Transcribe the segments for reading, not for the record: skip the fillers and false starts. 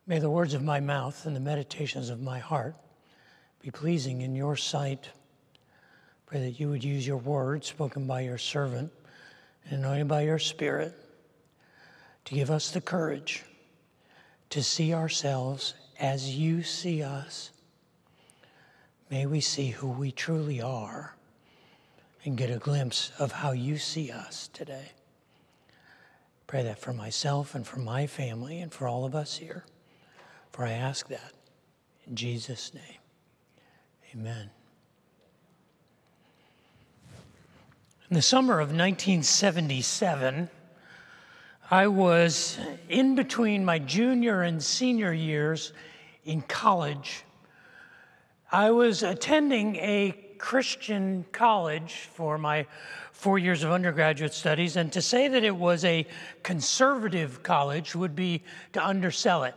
May the words of my mouth and the meditations of my heart be pleasing in your sight. Pray that you would use your word spoken by your servant and anointed by your Spirit to give us the courage to see ourselves as you see us. May we see who we truly are and get a glimpse of how you see us today. Pray that for myself and for my family and for all of us here. For I ask that in Jesus' name. Amen. In the summer of 1977, I was in between my junior and senior years in college. I was attending a Christian college for my 4 years of undergraduate studies, and to say that it was a conservative college would be to undersell it.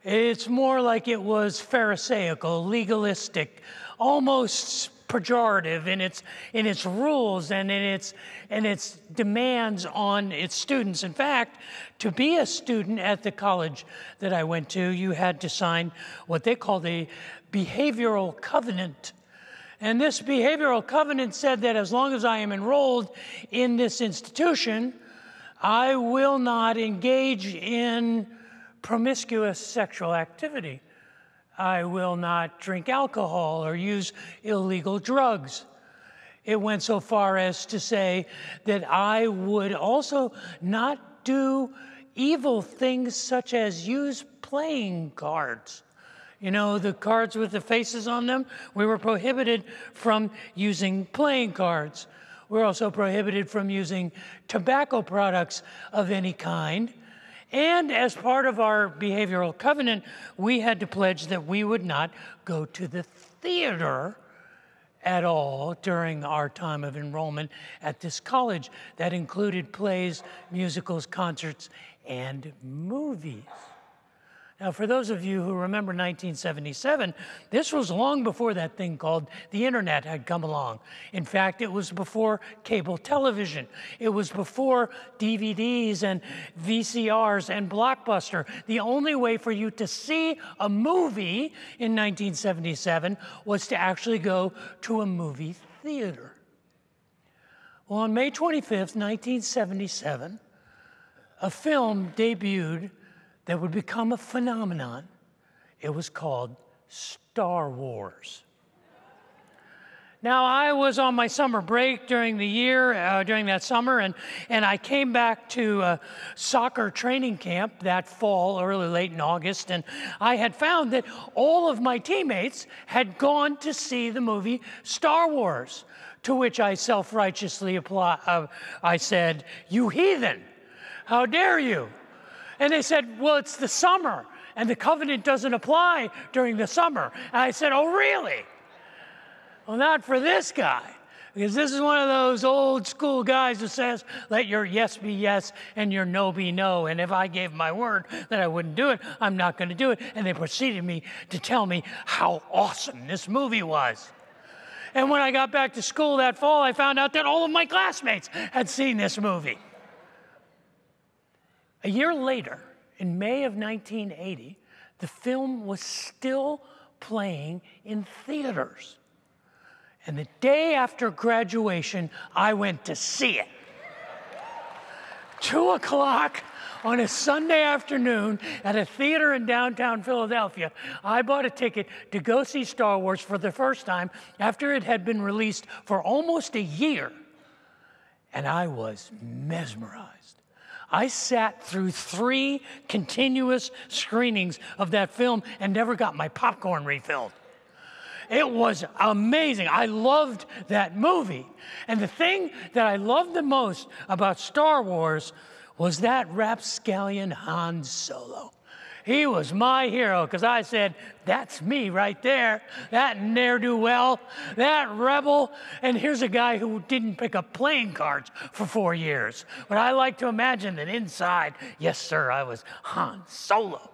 It's more like it was pharisaical, legalistic, almost pejorative in its rules and in its demands on its students. In fact, to be a student at the college that I went to, you had to sign what they called a behavioral covenant. And this behavioral covenant said that as long as I am enrolled in this institution, I will not engage in promiscuous sexual activity. I will not drink alcohol or use illegal drugs. It went so far as to say that I would also not do evil things such as use playing cards. You know, the cards with the faces on them, we were prohibited from using playing cards. We're also prohibited from using tobacco products of any kind. And as part of our behavioral covenant, we had to pledge that we would not go to the theater at all during our time of enrollment at this college. That included plays, musicals, concerts, and movies. Now, for those of you who remember 1977, this was long before that thing called the internet had come along. In fact, it was before cable television. It was before DVDs and VCRs and Blockbuster. The only way for you to see a movie in 1977 was to actually go to a movie theater. Well, on May 25th, 1977, a film debuted that would become a phenomenon. It was called Star Wars. Now, I was on my summer break during the year, during that summer, and I came back to a soccer training camp that fall, early, late in August, and I had found that all of my teammates had gone to see the movie Star Wars, to which I self-righteously I said, "You heathen, how dare you?" And they said, "Well, it's the summer, and the covenant doesn't apply during the summer." And I said, "Oh, really?" Well, not for this guy, because this is one of those old school guys who says, let your yes be yes and your no be no. And if I gave my word that I wouldn't do it, I'm not going to do it. And they proceeded to tell me how awesome this movie was. And when I got back to school that fall, I found out that all of my classmates had seen this movie. A year later, in May of 1980, the film was still playing in theaters. And the day after graduation, I went to see it. 2 o'clock on a Sunday afternoon at a theater in downtown Philadelphia, I bought a ticket to go see Star Wars for the first time after it had been released for almost a year. And I was mesmerized. I sat through 3 continuous screenings of that film and never got my popcorn refilled. It was amazing. I loved that movie. And the thing that I loved the most about Star Wars was that rapscallion Han Solo. He was my hero because I said, that's me right there, that ne'er-do-well, that rebel. And here's a guy who didn't pick up playing cards for 4 years. But I like to imagine that inside, yes, sir, I was Han Solo.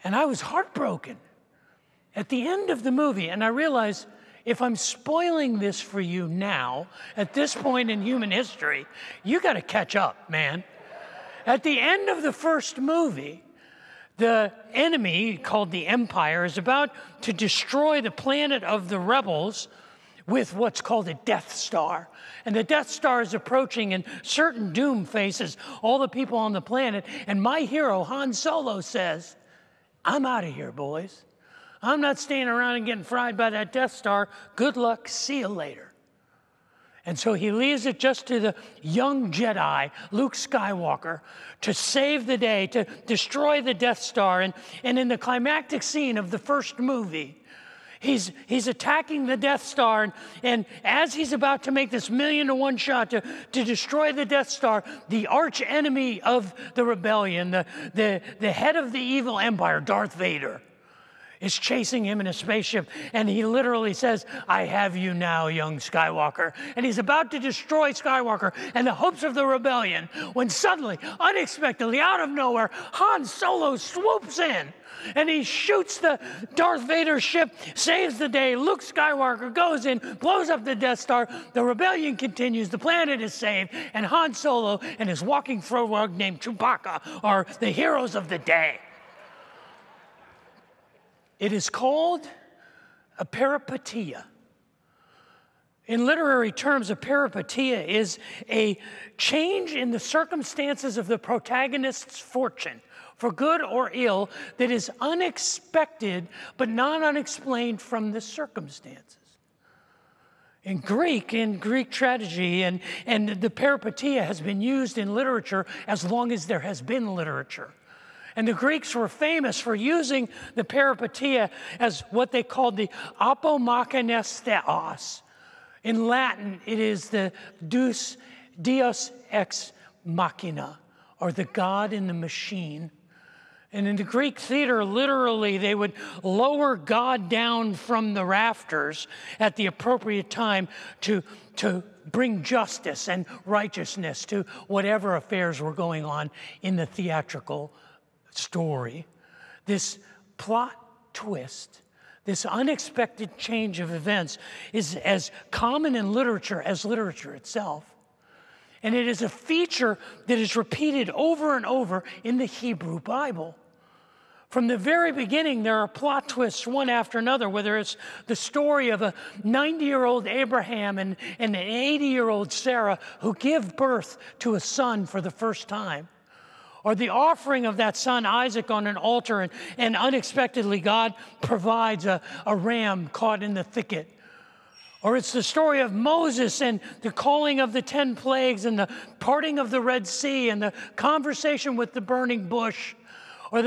And I was heartbroken at the end of the movie. And I realized, if I'm spoiling this for you now, at this point in human history, you got to catch up, man. At the end of the first movie, The enemy, called the Empire, is about to destroy the planet of the rebels with what's called a Death Star. And the Death Star is approaching, and certain doom faces all the people on the planet. And my hero, Han Solo, says, I'm out of here, boys. I'm not staying around and getting fried by that Death Star. Good luck. See you later. And so he leaves it just to the young Jedi, Luke Skywalker, to save the day, to destroy the Death Star. And in the climactic scene of the first movie, he's attacking the Death Star. And as he's about to make this 1,000,000-to-1 shot to destroy the Death Star, the arch enemy of the rebellion, the head of the evil empire, Darth Vader, is chasing him in a spaceship, and he literally says, I have you now, young Skywalker. And he's about to destroy Skywalker and the hopes of the rebellion, when suddenly, unexpectedly, out of nowhere, Han Solo swoops in, and he shoots the Darth Vader ship, saves the day. Luke Skywalker goes in, blows up the Death Star, the rebellion continues, the planet is saved, and Han Solo and his walking throwrug named Chewbacca are the heroes of the day. It is called a peripeteia. In literary terms, a peripeteia is a change in the circumstances of the protagonist's fortune, for good or ill, that is unexpected but not unexplained from the circumstances. In Greek tragedy, and the peripeteia has been used in literature as long as there has been literature. And the Greeks were famous for using the peripeteia as what they called the apomachines theos. In Latin, it is the Deus ex machina, or the God in the machine. And in the Greek theater, literally, they would lower God down from the rafters at the appropriate time to bring justice and righteousness to whatever affairs were going on in the theatrical story. This plot twist, this unexpected change of events, is as common in literature as literature itself. And it is a feature that is repeated over and over in the Hebrew Bible. From the very beginning, there are plot twists one after another, whether it's the story of a 90-year-old Abraham and an 80-year-old Sarah who give birth to a son for the first time, or the offering of that son Isaac on an altar, and unexpectedly God provides a ram caught in the thicket. Or it's the story of Moses and the calling of the 10 plagues and the parting of the Red Sea and the conversation with the burning bush. Or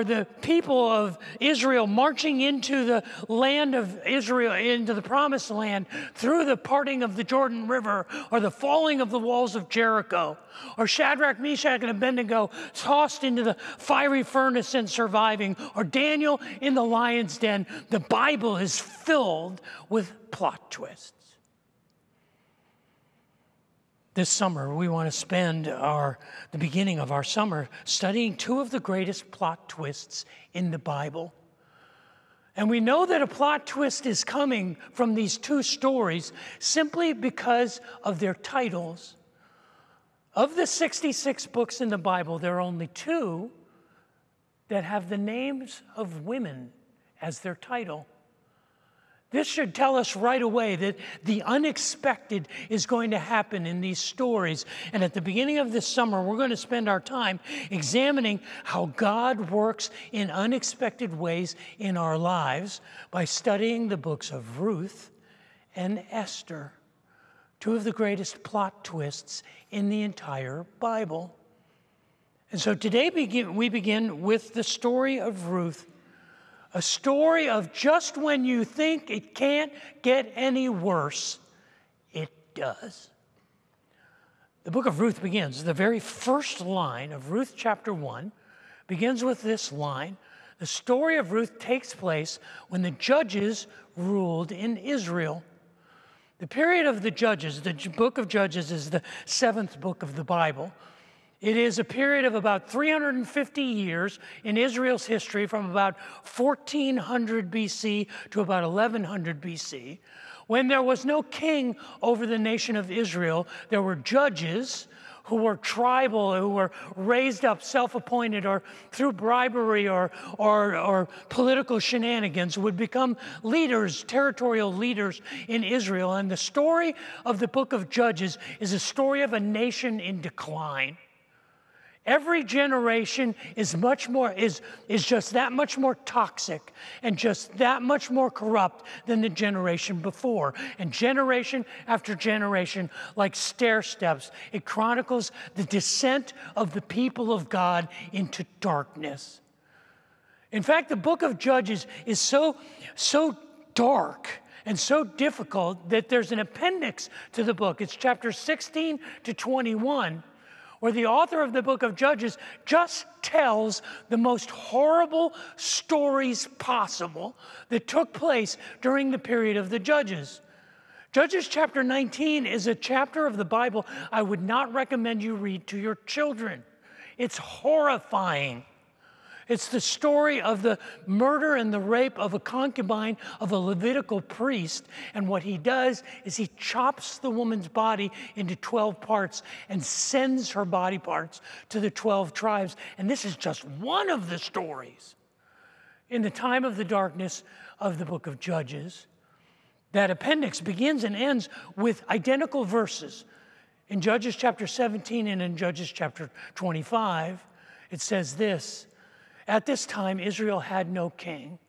the people of Israel marching into the land of Israel, into the promised land, through the parting of the Jordan River, or the falling of the walls of Jericho, or Shadrach, Meshach, and Abednego tossed into the fiery furnace and surviving, or Daniel in the lion's den. The Bible is filled with plot twists. This summer, we want to spend the beginning of our summer studying two of the greatest plot twists in the Bible. And we know that a plot twist is coming from these two stories simply because of their titles. Of the 66 books in the Bible, there are only two that have the names of women as their title. This should tell us right away that the unexpected is going to happen in these stories. And at the beginning of this summer, we're going to spend our time examining how God works in unexpected ways in our lives by studying the books of Ruth and Esther, two of the greatest plot twists in the entire Bible. And so today we begin with the story of Ruth. A story of just when you think it can't get any worse, it does. The book of Ruth begins, the very first line of Ruth chapter 1 begins with this line. The story of Ruth takes place when the judges ruled in Israel. The period of the judges, the book of Judges, is the 7th book of the Bible. It is a period of about 350 years in Israel's history, from about 1400 BC to about 1100 BC, when there was no king over the nation of Israel. There were judges who were tribal, who were raised up, self-appointed, or through bribery or political shenanigans, would become leaders, territorial leaders in Israel. And the story of the book of Judges is a story of a nation in decline. Every generation is just that much more toxic and just that much more corrupt than the generation before. And generation after generation, like stair steps, it chronicles the descent of the people of God into darkness. In fact, the book of Judges is so dark and so difficult that there's an appendix to the book. It's chapters 16 to 21. Where the author of the book of Judges just tells the most horrible stories possible that took place during the period of the Judges. Judges chapter 19 is a chapter of the Bible I would not recommend you read to your children. It's horrifying. It's the story of the murder and the rape of a concubine of a Levitical priest. And what he does is he chops the woman's body into 12 parts and sends her body parts to the 12 tribes. And this is just one of the stories. In the time of the darkness of the book of Judges, that appendix begins and ends with identical verses. In Judges chapter 17 and in Judges chapter 25, it says this: "At this time, Israel had no king,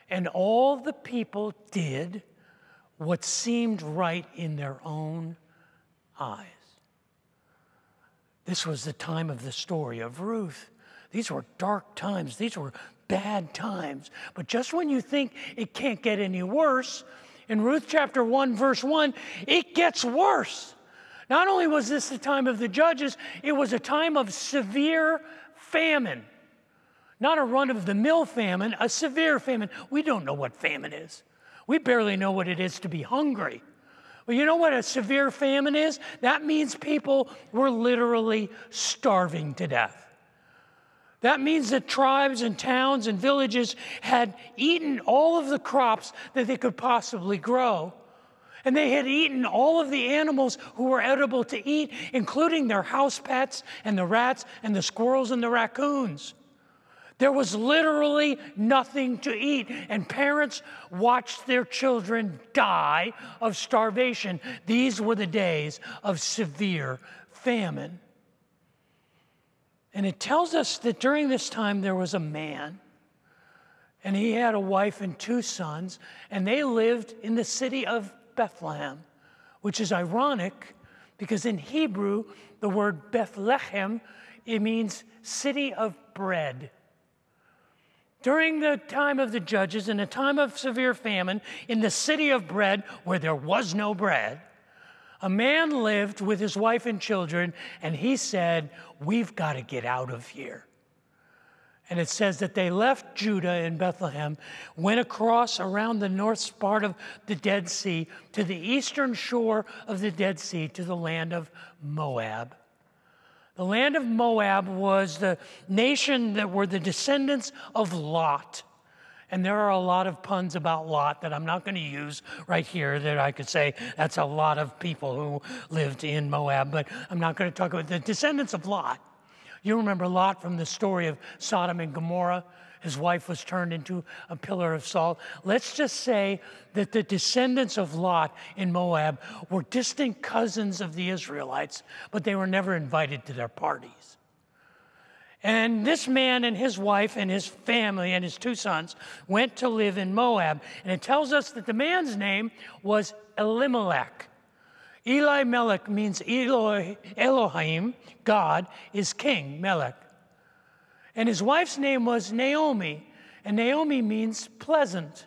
and all the people did what seemed right in their own eyes." This was the time of the story of Ruth. These were dark times. These were bad times. But just when you think it can't get any worse, in Ruth chapter 1, verse 1, it gets worse. Not only was this the time of the Judges, it was a time of severe famine. Not a run-of-the-mill famine, a severe famine. We don't know what famine is. We barely know what it is to be hungry. Well, you know what a severe famine is? That means people were literally starving to death. That means that tribes and towns and villages had eaten all of the crops that they could possibly grow. And they had eaten all of the animals who were edible to eat, including their house pets and the rats and the squirrels and the raccoons. There was literally nothing to eat, and parents watched their children die of starvation. These were the days of severe famine. And it tells us that during this time there was a man, and he had a wife and 2 sons, and they lived in the city of Bethlehem, which is ironic because in Hebrew, the word Bethlehem, it means city of bread. During the time of the Judges, in a time of severe famine, in the city of bread, where there was no bread, a man lived with his wife and children, and he said, "We've got to get out of here." And it says that they left Judah in Bethlehem, went across around the north part of the Dead Sea to the eastern shore of the Dead Sea to the land of Moab. The land of Moab was the nation that were the descendants of Lot. And there are a lot of puns about Lot that I'm not going to use right here that I could say that's a lot of people who lived in Moab, but I'm not going to talk about the descendants of Lot. You remember Lot from the story of Sodom and Gomorrah. His wife was turned into a pillar of salt. Let's just say that the descendants of Lot in Moab were distant cousins of the Israelites, but they were never invited to their parties. And this man and his wife and his family and his 2 sons went to live in Moab. And it tells us that the man's name was Elimelech. Elimelech means Elohim, God is king, Melech. And his wife's name was Naomi, and Naomi means pleasant.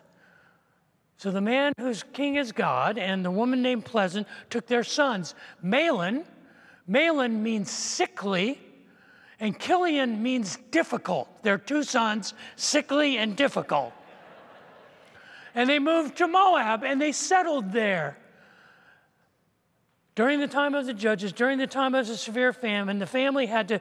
So the man whose king is God and the woman named Pleasant took their sons. Mahlon means sickly, and Kilian means difficult. Their 2 sons, sickly and difficult. And they moved to Moab, and they settled there. During the time of the Judges, during the time of the severe famine, the family had to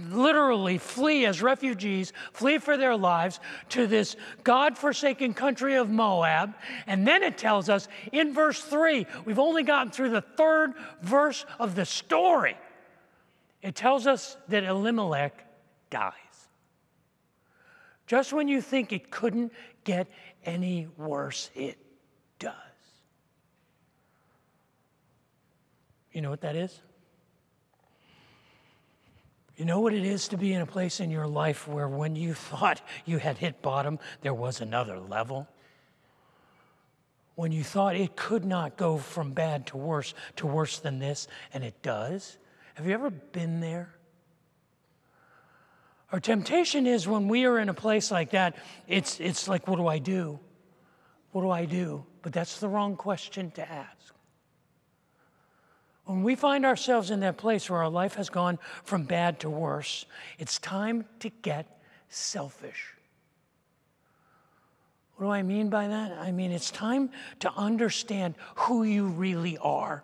literally flee as refugees, flee for their lives to this God-forsaken country of Moab. And then it tells us in verse 3, we've only gotten through the 3rd verse of the story. It tells us that Elimelech dies. Just when you think it couldn't get any worse, it does. You know what that is? You know what it is to be in a place in your life where when you thought you had hit bottom, there was another level? When you thought it could not go from bad to worse than this, and it does? Have you ever been there? Our temptation is when we are in a place like that, it's like, what do I do? What do I do? But that's the wrong question to ask. When we find ourselves in that place where our life has gone from bad to worse, it's time to get selfish. What do I mean by that? I mean, it's time to understand who you really are.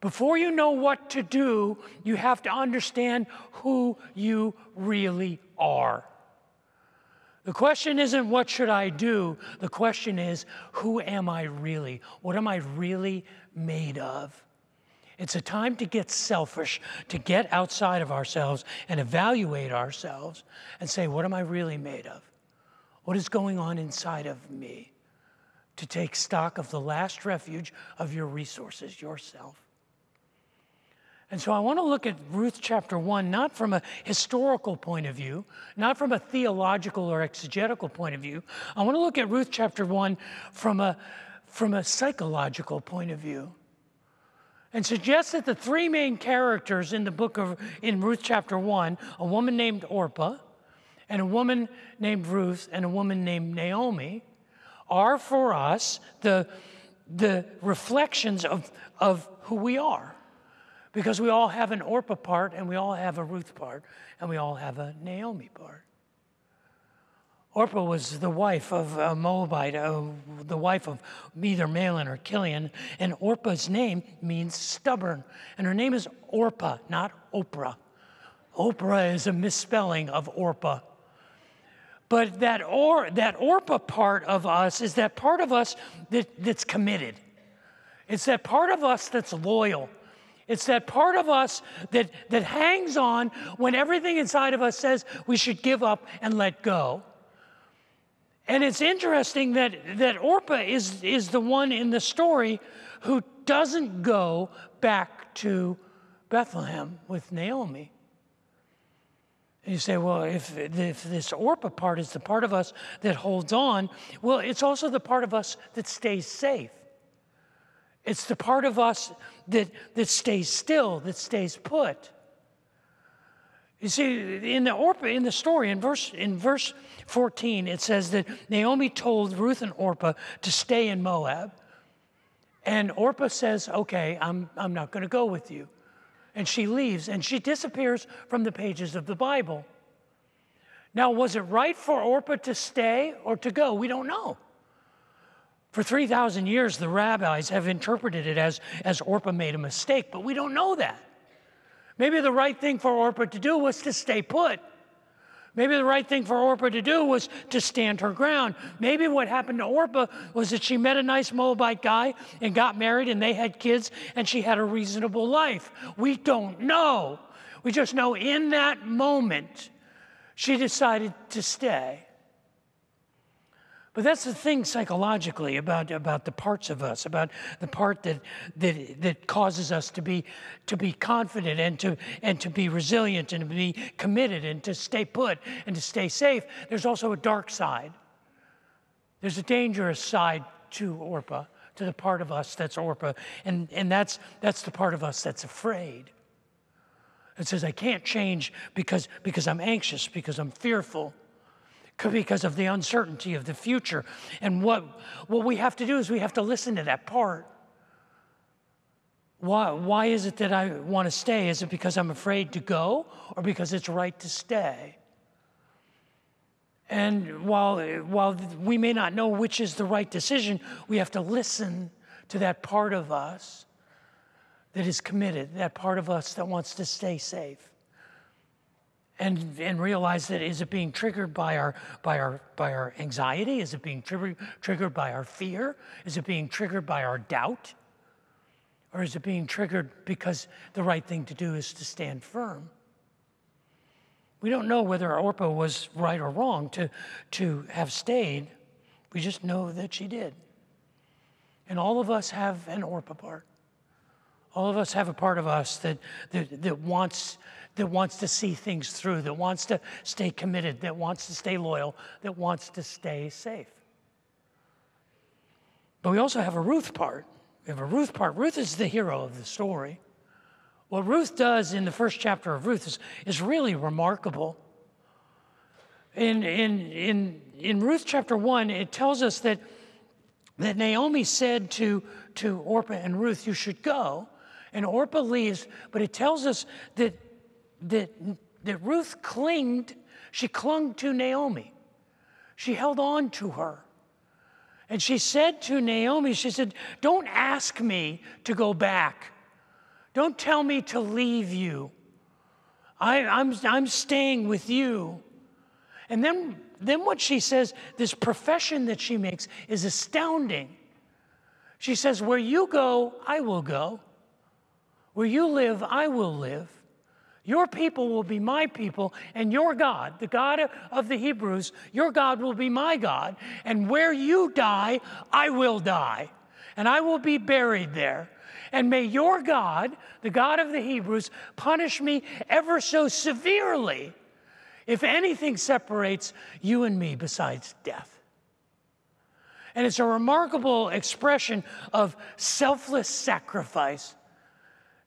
Before you know what to do, you have to understand who you really are. The question isn't, what should I do? The question is, who am I really? What am I really made of? It's a time to get selfish, to get outside of ourselves and evaluate ourselves and say, what am I really made of? What is going on inside of me? To take stock of the last refuge of your resources, yourself. And so I want to look at Ruth chapter 1, not from a historical point of view, not from a theological or exegetical point of view. I want to look at Ruth chapter 1 from a psychological point of view. And suggest that the three main characters in Ruth chapter 1, a woman named Orpah, and a woman named Ruth, and a woman named Naomi, are for us the reflections of who we are. Because we all have an Orpah part, and we all have a Ruth part, and we all have a Naomi part. Orpah was the wife of a Moabite, the wife of either Mahlon or Chilion, and Orpah's name means stubborn. And her name is Orpah, not Oprah. Oprah is a misspelling of Orpah. But that Orpah part of us is that part of us that's committed. It's that part of us that's loyal. It's that part of us that hangs on when everything inside of us says we should give up and let go. And it's interesting that Orpah is the one in the story who doesn't go back to Bethlehem with Naomi. And you say, well, if this Orpah part is the part of us that holds on, well, it's also the part of us that stays safe. It's the part of us that stays still, that stays put. You see, in the story, in verse 14, it says that Naomi told Ruth and Orpah to stay in Moab. And Orpah says, okay, I'm not going to go with you. And she leaves, and she disappears from the pages of the Bible. Now, was it right for Orpah to stay or to go? We don't know. For 3,000 years, the rabbis have interpreted it as Orpah made a mistake, but we don't know that. Maybe the right thing for Orpah to do was to stay put. Maybe the right thing for Orpah to do was to stand her ground. Maybe what happened to Orpah was that she met a nice Moabite guy and got married and they had kids and she had a reasonable life. We don't know. We just know in that moment she decided to stay. But that's the thing psychologically about the parts of us, about the part that causes us to be confident and to be resilient and to be committed and to stay put and to stay safe. There's also a dark side. There's a dangerous side to Orpah, to the part of us that's Orpah, and that's the part of us that's afraid. It says, I can't change because I'm anxious, because I'm fearful, because of the uncertainty of the future. And what we have to do is we have to listen to that part. Why is it that I want to stay? Is it because I'm afraid to go or because it's right to stay? And while we may not know which is the right decision, we have to listen to that part of us that is committed, that part of us that wants to stay safe. And realize that, is it being triggered by our anxiety? Is it being triggered by our fear? Is it being triggered by our doubt? Or is it being triggered because the right thing to do is to stand firm? We don't know whether Orpah was right or wrong to have stayed. We just know that she did. And all of us have an Orpah part. All of us have a part of us that wants to see things through, that wants to stay committed, that wants to stay loyal, that wants to stay safe. But we also have a Ruth part. We have a Ruth part. Ruth is the hero of the story. What Ruth does in the first chapter of Ruth is really remarkable. In Ruth chapter 1, it tells us that Naomi said to Orpah and Ruth, "You should go." And Orpah leaves, but it tells us that Ruth clung to Naomi. She held on to her. And she said to Naomi, she said, "Don't ask me to go back. Don't tell me to leave you. I'm staying with you." And then what she says, this profession that she makes is astounding. She says, "Where you go, I will go. Where you live, I will live. Your people will be my people, and your God, the God of the Hebrews, your God will be my God. And where you die, I will die, and I will be buried there. And may your God, the God of the Hebrews, punish me ever so severely if anything separates you and me besides death." And it's a remarkable expression of selfless sacrifice.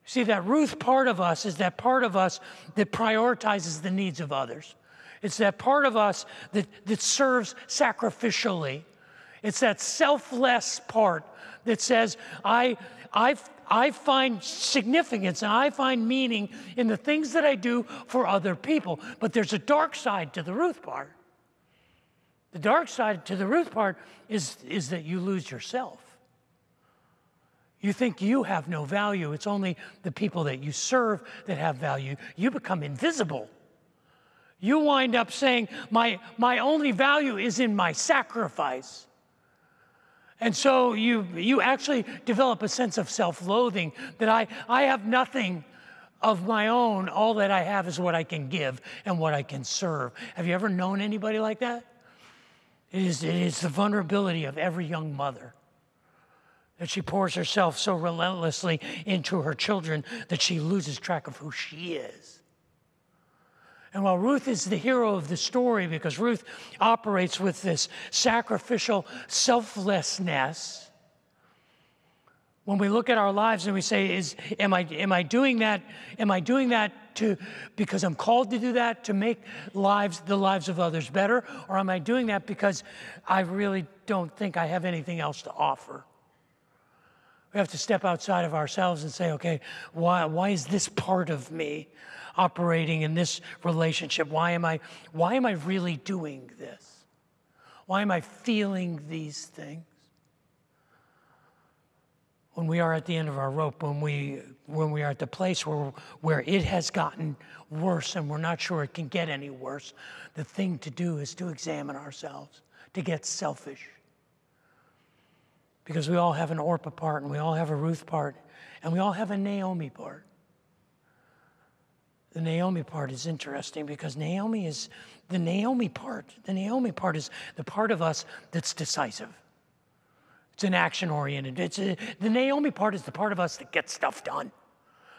See, that Ruth part of us is that part of us that prioritizes the needs of others. It's that part of us that serves sacrificially. It's that selfless part that says, I find significance and I find meaning in the things that I do for other people. But there's a dark side to the Ruth part. The dark side to the Ruth part is that you lose yourself. You think you have no value. It's only the people that you serve that have value. You become invisible. You wind up saying, my only value is in my sacrifice. And so you actually develop a sense of self-loathing that I have nothing of my own. All that I have is what I can give and what I can serve. Have you ever known anybody like that? It is the vulnerability of every young mother, that she pours herself so relentlessly into her children that she loses track of who she is. And while Ruth is the hero of the story, because Ruth operates with this sacrificial selflessness, when we look at our lives and we say, am I doing that? Am I doing that because I'm called to do that, to make the lives of others better? Or am I doing that because I really don't think I have anything else to offer? We have to step outside of ourselves and say, okay, why is this part of me operating in this relationship? Why am I really doing this? Why am I feeling these things? When we are at the end of our rope, when we are at the place where it has gotten worse and we're not sure it can get any worse, the thing to do is to examine ourselves, to get selfish. Because we all have an Orpah part, and we all have a Ruth part, and we all have a Naomi part. The Naomi part is interesting because the Naomi part is the part of us that's decisive. It's an action-oriented. The Naomi part is the part of us that gets stuff done.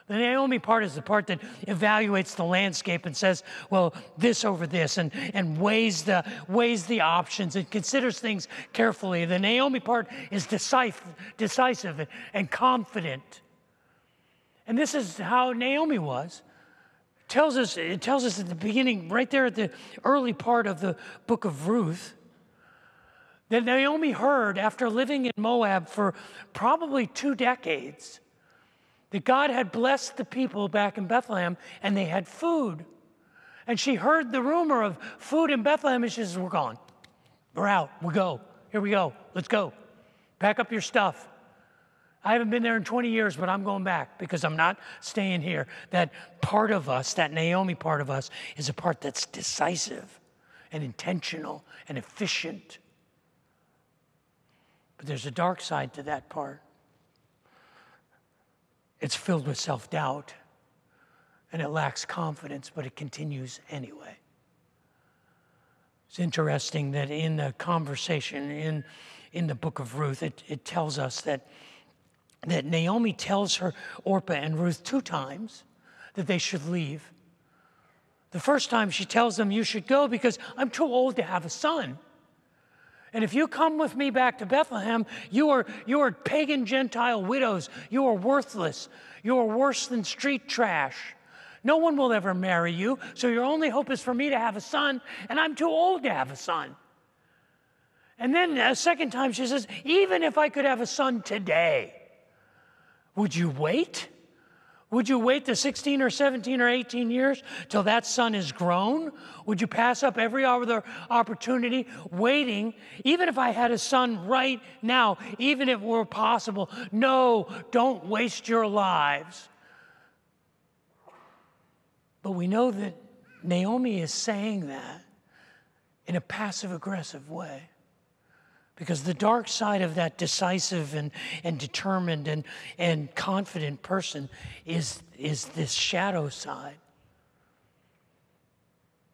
The Naomi part is the part that evaluates the landscape and says, well, this over this, and weighs the options and considers things carefully. The Naomi part is decisive and confident. And this is how Naomi was. It tells us at the beginning, right there at the early part of the book of Ruth, that Naomi heard, after living in Moab for probably 2 decades, that God had blessed the people back in Bethlehem and they had food. And she heard the rumor of food in Bethlehem and she says, we're gone. We're out. We go. Here we go. Let's go. Pack up your stuff. I haven't been there in 20 years, but I'm going back because I'm not staying here. That part of us, that Naomi part of us, is a part that's decisive and intentional and efficient. But there's a dark side to that part. It's filled with self-doubt, and it lacks confidence, but it continues anyway. It's interesting that in the conversation in the book of Ruth, it tells us that Naomi tells her Orpah and Ruth 2 times that they should leave. The first time she tells them, you should go because I'm too old to have a son. And if you come with me back to Bethlehem, you are pagan Gentile widows. You are worthless. You are worse than street trash. No one will ever marry you, so your only hope is for me to have a son, and I'm too old to have a son. And then a second time she says, even if I could have a son today, would you wait? Would you wait the 16 or 17 or 18 years till that son is grown? Would you pass up every other opportunity waiting, even if I had a son right now, even if it were possible? No, don't waste your lives. But we know that Naomi is saying that in a passive-aggressive way. Because the dark side of that decisive and determined and confident person is this shadow side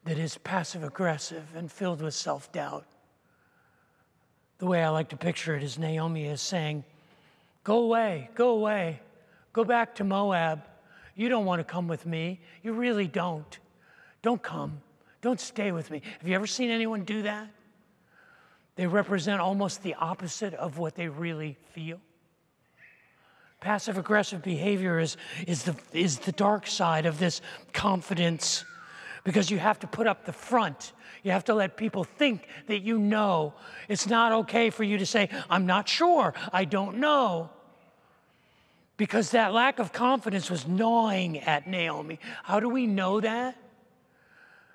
that is passive-aggressive and filled with self-doubt. The way I like to picture it is Naomi is saying, go away, go back to Moab. You don't want to come with me. You really don't. Don't come. Don't stay with me. Have you ever seen anyone do that? They represent almost the opposite of what they really feel. Passive-aggressive behavior is the dark side of this confidence, because you have to put up the front. You have to let people think that you know. It's not okay for you to say, I'm not sure, I don't know. Because that lack of confidence was gnawing at Naomi. How do we know that?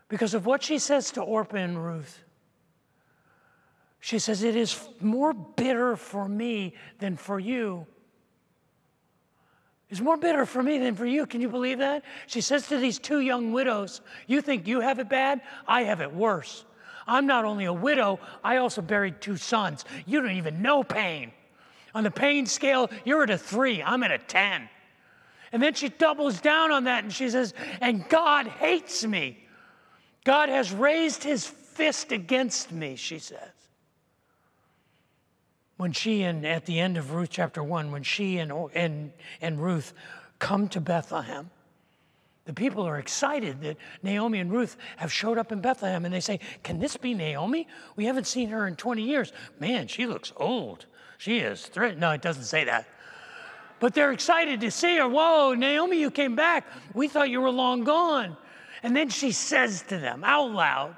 Because of what she says to Orpah and Ruth. She says, it is more bitter for me than for you. It's more bitter for me than for you. Can you believe that? She says to these 2 young widows, you think you have it bad? I have it worse. I'm not only a widow, I also buried 2 sons. You don't even know pain. On the pain scale, you're at a 3. I'm at a 10. And then she doubles down on that and she says, and God hates me. God has raised his fist against me, she says. When she, at the end of Ruth chapter 1, when she and Ruth come to Bethlehem, the people are excited that Naomi and Ruth have showed up in Bethlehem, and they say, can this be Naomi? We haven't seen her in 20 years. Man, she looks old. She is. No, it doesn't say that. But they're excited to see her. Whoa, Naomi, you came back. We thought you were long gone. And then she says to them out loud,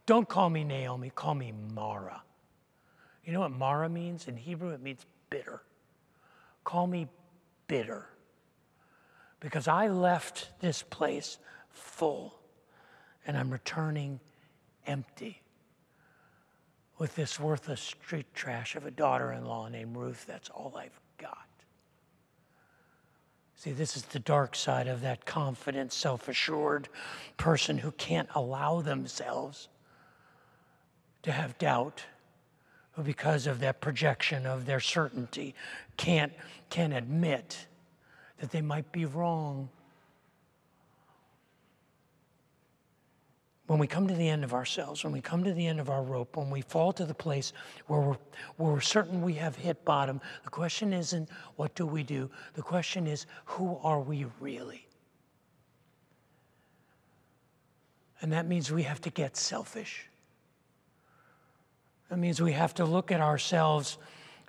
don't call me Naomi, call me Mara. You know what Mara means? In Hebrew, it means bitter. Call me bitter. Because I left this place full, and I'm returning empty with this worthless street trash of a daughter-in-law named Ruth. That's all I've got. See, this is the dark side of that confident, self-assured person who can't allow themselves to have doubt, who because of that projection of their certainty can't admit that they might be wrong. When we come to the end of ourselves, when we come to the end of our rope, when we fall to the place where we're certain we have hit bottom, the question isn't what do we do? The question is, who are we really? And that means we have to get selfish. That means we have to look at ourselves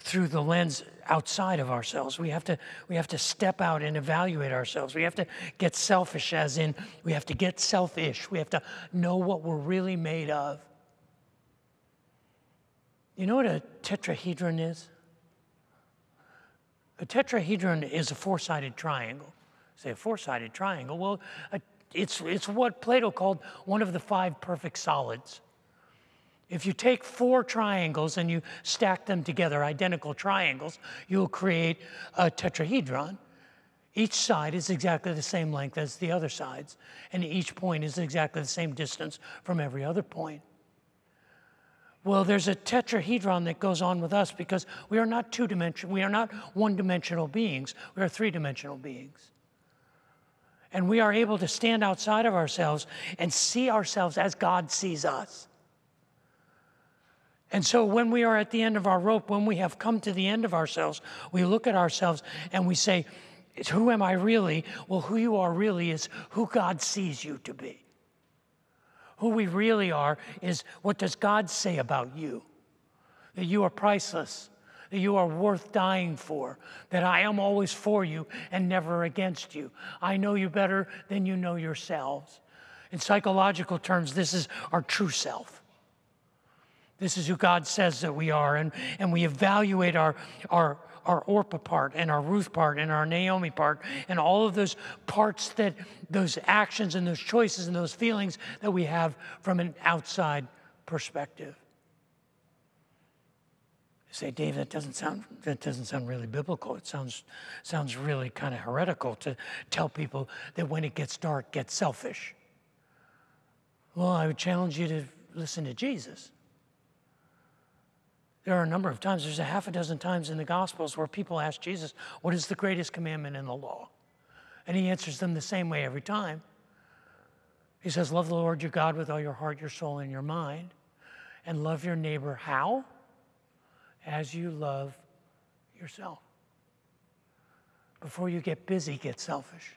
through the lens outside of ourselves. We have to step out and evaluate ourselves. We have to get selfish, as in we have to get selfish. We have to know what we're really made of. You know what a tetrahedron is? A tetrahedron is a 4-sided triangle. Say a 4-sided triangle. Well, it's what Plato called one of the 5 perfect solids. If you take 4 triangles and you stack them together, identical triangles, you'll create a tetrahedron. Each side is exactly the same length as the other sides, and each point is exactly the same distance from every other point. Well, there's a tetrahedron that goes on with us because we are not we are not one-dimensional beings. We are three-dimensional beings. And we are able to stand outside of ourselves and see ourselves as God sees us. And so when we are at the end of our rope, when we have come to the end of ourselves, we look at ourselves and we say, who am I really? Well, who you are really is who God sees you to be. Who we really are is what does God say about you? That you are priceless, that you are worth dying for, that I am always for you and never against you. I know you better than you know yourselves. In psychological terms, this is our true self. This is who God says that we are, and we evaluate our Orpah part and our Ruth part and our Naomi part and all of those parts, that those actions and those choices and those feelings that we have from an outside perspective. You say, Dave, that doesn't sound really biblical. It sounds really kind of heretical to tell people that when it gets dark, get selfish. Well, I would challenge you to listen to Jesus. There are a number of times, there's a half a dozen times in the Gospels where people ask Jesus, what is the greatest commandment in the law? And he answers them the same way every time. He says, love the Lord your God with all your heart, your soul, and your mind. And love your neighbor how? As you love yourself. Before you get busy, get selfish.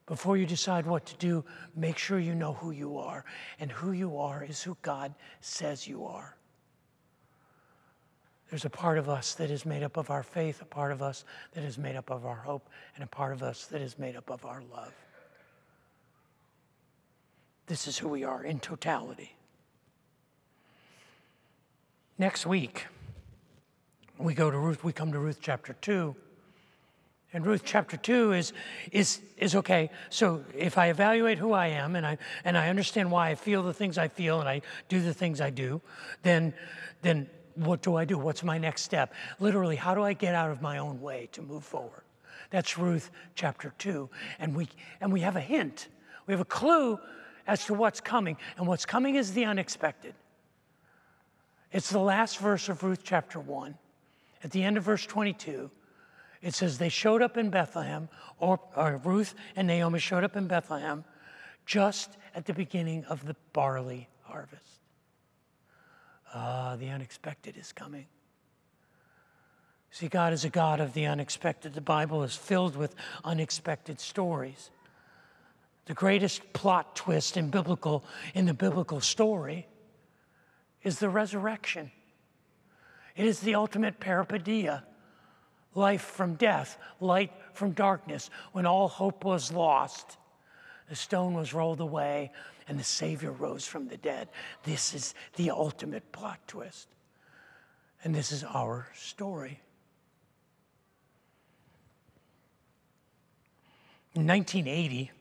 Before you decide what to do, make sure you know who you are. And who you are is who God says you are. There's a part of us that is made up of our faith, a part of us that is made up of our hope, and a part of us that is made up of our love. This is who we are in totality. Next week, we come to Ruth chapter 2. And Ruth chapter 2 is okay. So if I evaluate who I am and I understand why I feel the things I feel and I do the things I do, then what do I do? What's my next step? Literally, how do I get out of my own way to move forward? That's Ruth chapter 2. And we have a hint. We have a clue as to what's coming. And what's coming is the unexpected. It's the last verse of Ruth chapter 1. At the end of verse 22, it says they showed up in Bethlehem, or Ruth and Naomi showed up in Bethlehem just at the beginning of the barley harvest. The unexpected is coming. See, God is a God of the unexpected. The Bible is filled with unexpected stories. The greatest plot twist in the biblical story is the resurrection. It is the ultimate peripedia. Life from death, light from darkness. When all hope was lost, the stone was rolled away and the Savior rose from the dead. This is the ultimate plot twist. And this is our story. In 1980,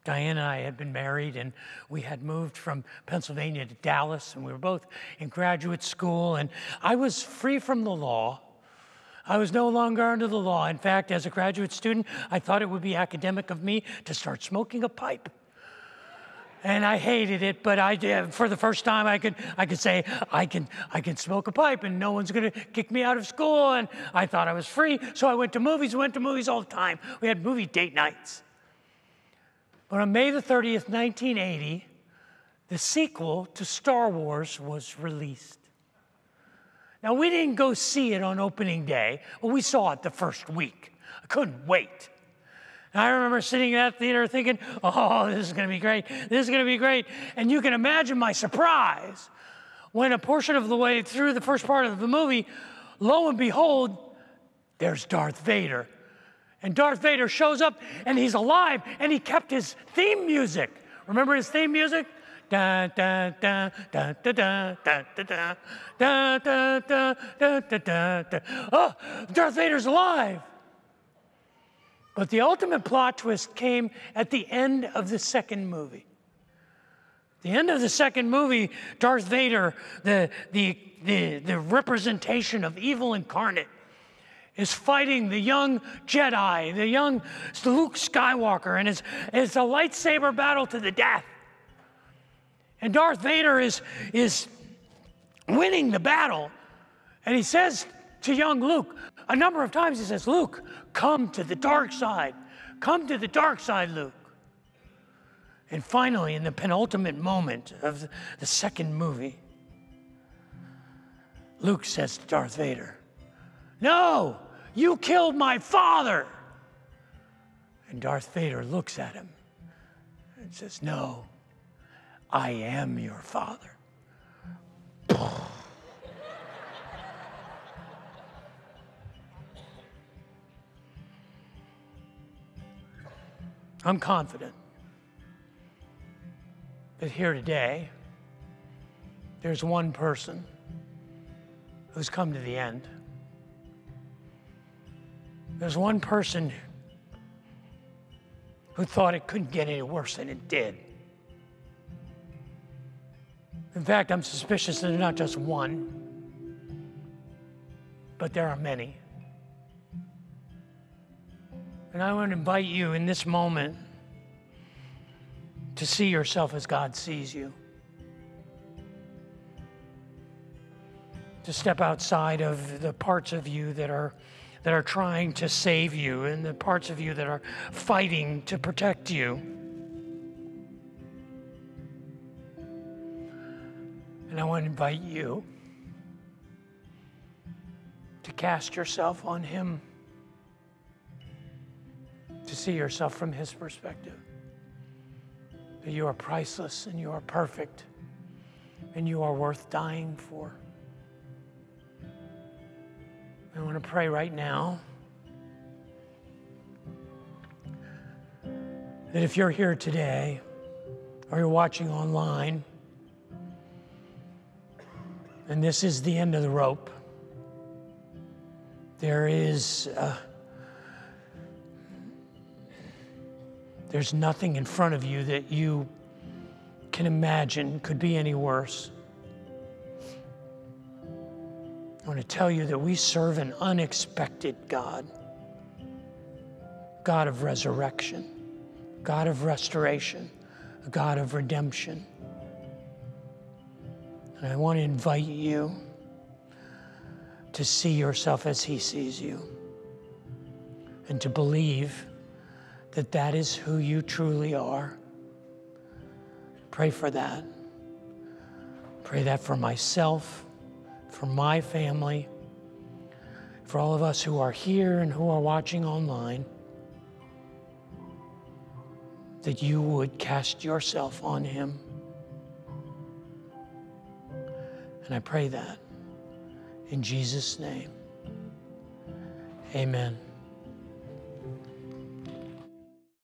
Diane and I had been married, and we had moved from Pennsylvania to Dallas, and we were both in graduate school, and I was free from the law. I was no longer under the law. In fact, as a graduate student, I thought it would be academic of me to start smoking a pipe. And I hated it, but I did. For the first time, I could say I can smoke a pipe, and no one's going to kick me out of school. And I thought I was free, so I went to movies all the time. We had movie date nights. But on May the 30th, 1980, the sequel to Star Wars was released. Now, we didn't go see it on opening day. Well, we saw it the first week. I couldn't wait. And I remember sitting in that theater thinking, oh, this is going to be great. This is going to be great. And you can imagine my surprise when a portion of the way through the first part of the movie, lo and behold, there's Darth Vader. And Darth Vader shows up, and he's alive, and he kept his theme music. Remember his theme music? Da da da da da da da da da da da da da da. Oh, Darth Vader's alive. But the ultimate plot twist came at the end of the second movie. The end of the second movie, Darth Vader, the representation of evil incarnate, is fighting the young Jedi, the young Luke Skywalker, and it's a lightsaber battle to the death. And Darth Vader is winning the battle. And he says to young Luke, a number of times he says, Luke, come to the dark side. Come to the dark side, Luke. And finally, in the penultimate moment of the second movie, Luke says to Darth Vader, no, you killed my father. And Darth Vader looks at him and says, no, I am your father. I'm confident that here today, there's one person who's come to the end. There's one person who thought it couldn't get any worse than it did. In fact, I'm suspicious that there's not just one, but there are many. And I want to invite you in this moment to see yourself as God sees you. To step outside of the parts of you that are trying to save you and the parts of you that are fighting to protect you. And I want to invite you to cast yourself on Him, to see yourself from His perspective. That you are priceless and you are perfect and you are worth dying for. I want to pray right now that if you're here today or you're watching online and this is the end of the rope, there's nothing in front of you that you can imagine could be any worse. I want to tell you that we serve an unexpected God, God of resurrection, God of restoration, a God of redemption. And I want to invite you to see yourself as He sees you and to believe that that is who you truly are. Pray for that. Pray that for myself, for my family, for all of us who are here and who are watching online, that you would cast yourself on Him. And I pray that in Jesus' name. Amen.